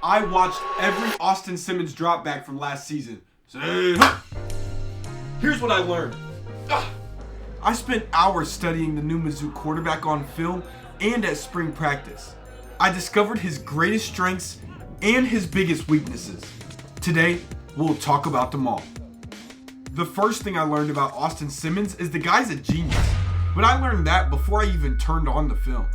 I watched every Austin Simmons drop back from last season. Here's what I learned. I spent hours studying the new Mizzou quarterback on film and at spring practice. I discovered his greatest strengths and his biggest weaknesses. Today, we'll talk about them all. The first thing I learned about Austin Simmons is the guy's a genius, but I learned that before I even turned on the film.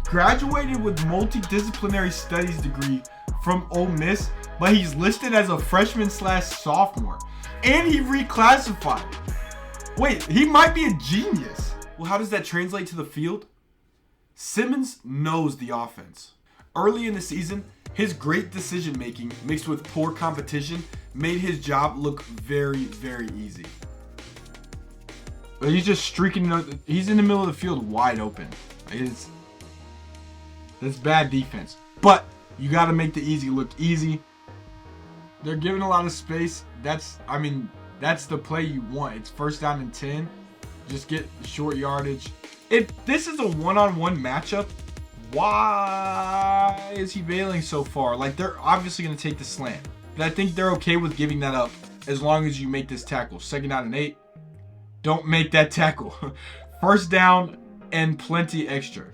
Graduated with multidisciplinary studies degree from Ole Miss, but he's listed as a freshman/sophomore, and he reclassified. Wait, he might be a genius. Well, how does that translate to the field? Simmons knows the offense. Early in the season, his great decision making mixed with poor competition made his job look very, very easy. But he's just streaking, he's in the middle of the field wide open. That's bad defense. But you got to make the easy look easy. They're giving a lot of space. That's the play you want. It's 1st down and 10. Just get short yardage. If this is a one-on-one matchup, why is he bailing so far? Like, they're obviously going to take the slant. But I think they're okay with giving that up as long as you make this tackle. 2nd down and 8. Don't make that tackle. 1st down and plenty extra.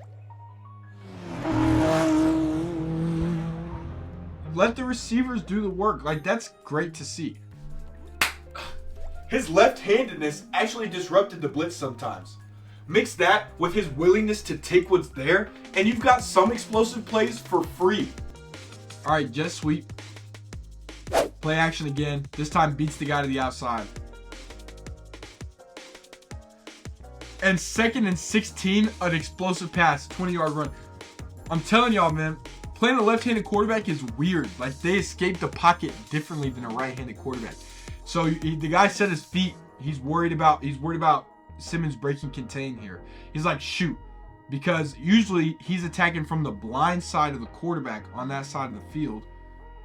Let the receivers do the work. Like, that's great to see. His left-handedness actually disrupted the blitz sometimes. Mix that with his willingness to take what's there, and you've got some explosive plays for free. All right, jet sweep. Play action again. This time beats the guy to the outside. And 2nd and 16, an explosive pass, 20-yard run. I'm telling y'all, man, playing a left-handed quarterback is weird. Like, they escape the pocket differently than a right-handed quarterback. So the guy set his feet. He's worried about Simmons breaking contain here. He's like, shoot, because usually he's attacking from the blind side of the quarterback on that side of the field.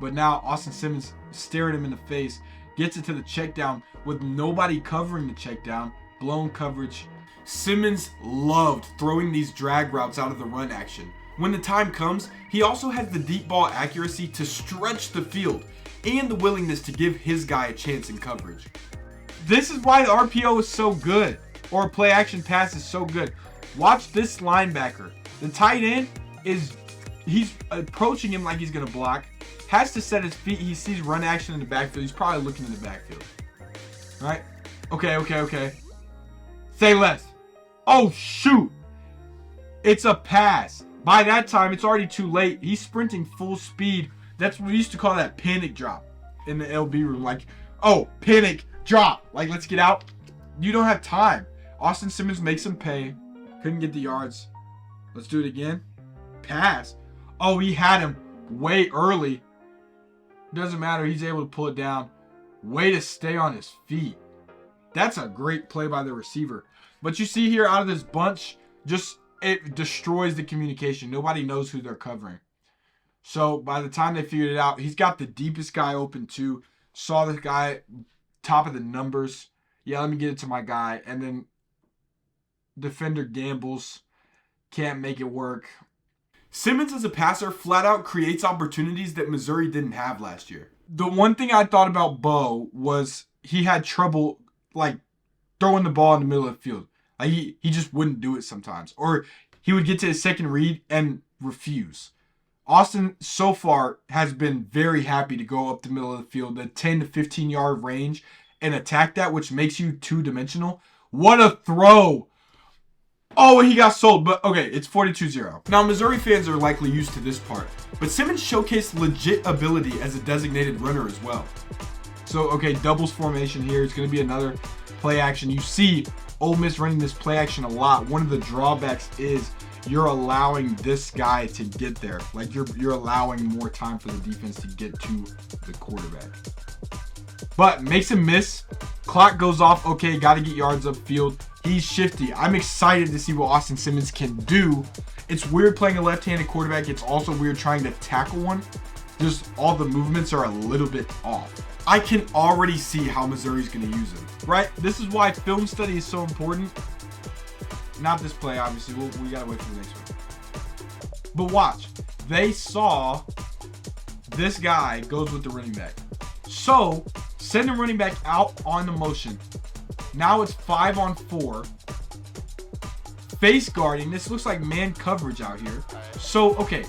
But now Austin Simmons staring him in the face, gets it to the check down with nobody covering the check down, blown coverage. Simmons loved throwing these drag routes out of the run action. When the time comes, he also has the deep ball accuracy to stretch the field and the willingness to give his guy a chance in coverage. This is why the RPO is so good, or play action pass is so good. Watch this linebacker. The tight end he's approaching him like he's gonna block, has to set his feet. He sees run action in the backfield. He's probably looking in the backfield. Right? Okay. Say less. Oh, shoot. It's a pass. By that time, it's already too late. He's sprinting full speed. That's what we used to call that panic drop in the LB room. Like, oh, panic drop. Like, let's get out. You don't have time. Austin Simmons makes him pay. Couldn't get the yards. Let's do it again. Pass. Oh, he had him way early. Doesn't matter. He's able to pull it down. Way to stay on his feet. That's a great play by the receiver. But you see here, out of this bunch, it destroys the communication. Nobody knows who they're covering. So by the time they figured it out, he's got the deepest guy open too. Saw the guy, top of the numbers. Yeah, let me get it to my guy. And then defender gambles. Can't make it work. Simmons as a passer flat out creates opportunities that Missouri didn't have last year. The one thing I thought about Bo was he had trouble like throwing the ball in the middle of the field. Like he just wouldn't do it sometimes. Or he would get to his second read and refuse. Austin so far has been very happy to go up the middle of the field, the 10 to 15 yard range, and attack that, which makes you two-dimensional. What a throw! Oh, he got sold, but okay, it's 42-0. Now, Missouri fans are likely used to this part, but Simmons showcased legit ability as a designated runner as well. So, okay, doubles formation here. It's going to be another play action. You see Ole Miss running this play action a lot. One of the drawbacks is you're allowing this guy to get there. Like you're allowing more time for the defense to get to the quarterback. But makes him miss. Clock goes off. Okay, got to get yards upfield. He's shifty. I'm excited to see what Austin Simmons can do. It's weird playing a left-handed quarterback. It's also weird trying to tackle one. Just all the movements are a little bit off. I can already see how Missouri's going to use him, right? This is why film study is so important. Not this play, obviously. We got to wait for the next one. But watch. They saw this guy goes with the running back. So, send the running back out on the motion. Now it's 5-on-4. Face guarding. This looks like man coverage out here. So, okay.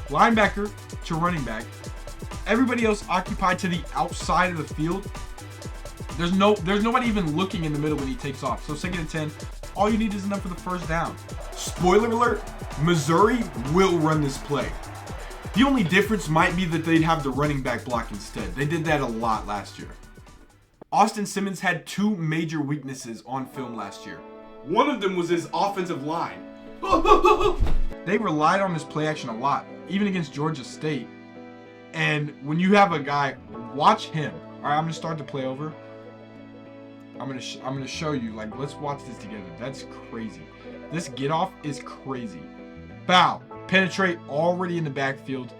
Linebacker to running back. Everybody else occupied to the outside of the field. There's nobody even looking in the middle when he takes off. So 2nd and 10. All you need is enough for the first down. Spoiler alert, Missouri will run this play. The only difference might be that they'd have the running back block instead. They did that a lot last year. Austin Simmons had 2 major weaknesses on film last year. One of them was his offensive line. They relied on this play action a lot, even against Georgia State. And when you have a guy, watch him. All right, I'm gonna start the play over. I'm gonna show you. Like, let's watch this together. That's crazy. This get off is crazy. Bow, penetrate, already in the backfield.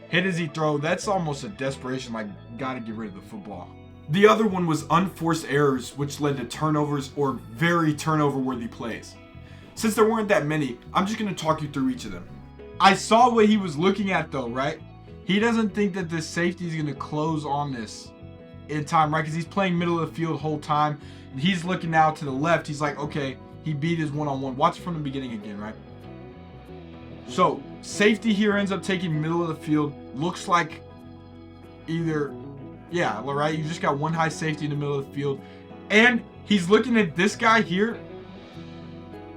Hit as he throw. That's almost a desperation. Like, gotta get rid of the football. The other one was unforced errors, which led to turnovers or very turnover-worthy plays. Since there weren't that many, I'm just gonna talk you through each of them. I saw what he was looking at though, right? He doesn't think that this safety is gonna close on this in time, right? Because he's playing middle of the field whole time. He's looking out to the left. He's like, okay, he beat his one-on-one. Watch it from the beginning again, right? So safety here ends up taking middle of the field. Looks like either, yeah, right? You just got one high safety in the middle of the field. And he's looking at this guy here,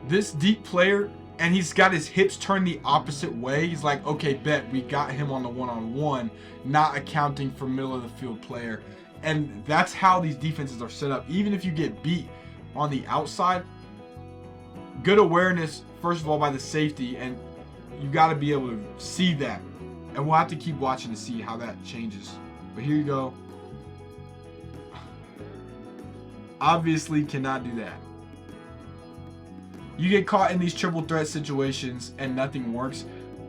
this deep player, and he's got his hips turned the opposite way. He's like, okay, bet, we got him on the one-on-one, not accounting for middle of the field player. And that's how these defenses are set up. Even if you get beat on the outside, good awareness, first of all, by the safety, and you got to be able to see that. And we'll have to keep watching to see how that changes. But here you go. Obviously cannot do that. You get caught in these triple threat situations and nothing works.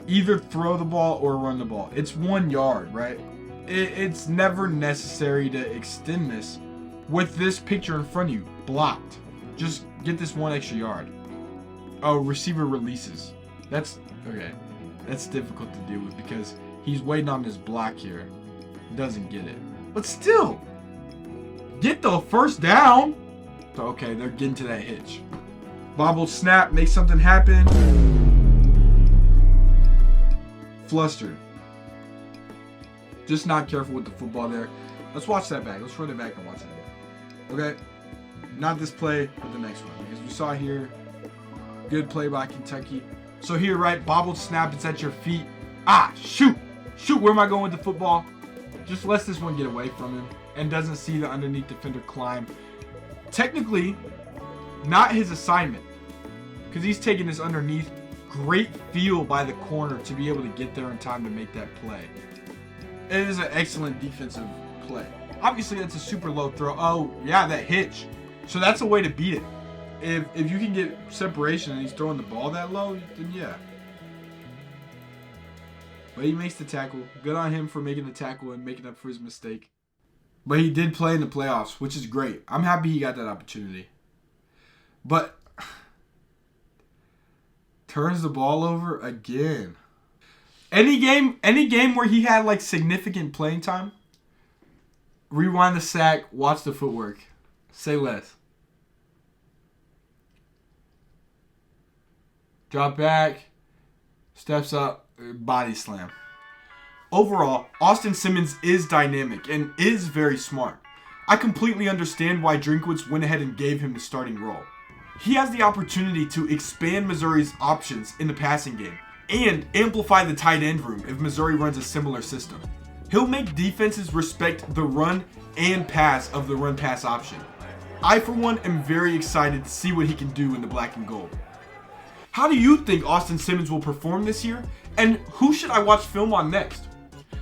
Either throw the ball or run the ball. It's 1 yard, right? It's never necessary to extend this with this picture in front of you. Blocked. Just get this 1 extra yard. Oh, receiver releases. That's okay. That's difficult to deal with because he's waiting on this block here. Doesn't get it. But still, get the first down. So, okay, they're getting to that hitch. Bobble snap, make something happen. Flustered. Just not careful with the football there. Let's watch that back. Let's run it back and watch it again. Okay? Not this play, but the next one. Because we saw here, good play by Kentucky. So here, right, bobbled snap, it's at your feet. Ah, shoot. Shoot, where am I going with the football? Just lets this one get away from him and doesn't see the underneath defender climb. Technically, not his assignment. Because he's taking this underneath. Great feel by the corner to be able to get there in time to make that play. It is an excellent defensive play. Obviously, that's a super low throw. Oh, yeah, that hitch. So that's a way to beat it. If you can get separation and he's throwing the ball that low, then yeah. But he makes the tackle. Good on him for making the tackle and making up for his mistake. But he did play in the playoffs, which is great. I'm happy he got that opportunity. But turns the ball over again. Any game where he had like significant playing time, rewind the sack, watch the footwork. Say less. Drop back, steps up, body slam. Overall, Austin Simmons is dynamic and is very smart. I completely understand why Drinkwitz went ahead and gave him the starting role. He has the opportunity to expand Missouri's options in the passing game and amplify the tight end room if Missouri runs a similar system. He'll make defenses respect the run and pass of the run-pass option. I, for one, am very excited to see what he can do in the black and gold. How do you think Austin Simmons will perform this year? And who should I watch film on next?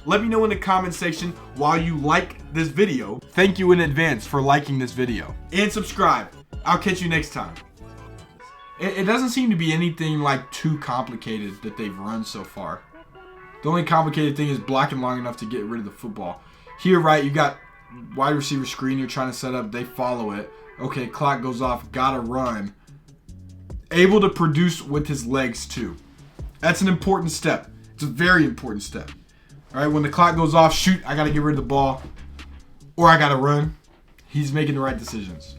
Let me know in the comment section while you like this video. Thank you in advance for liking this video. And subscribe. I'll catch you next time. It doesn't seem to be anything like too complicated that they've run so far. The only complicated thing is blocking long enough to get rid of the football. Here, right, you got wide receiver screen you're trying to set up. They follow it. Okay, clock goes off. Gotta run. Able to produce with his legs too. That's an important step. It's a very important step. All right, when the clock goes off, shoot, I got to get rid of the ball, or I got to run. He's making the right decisions.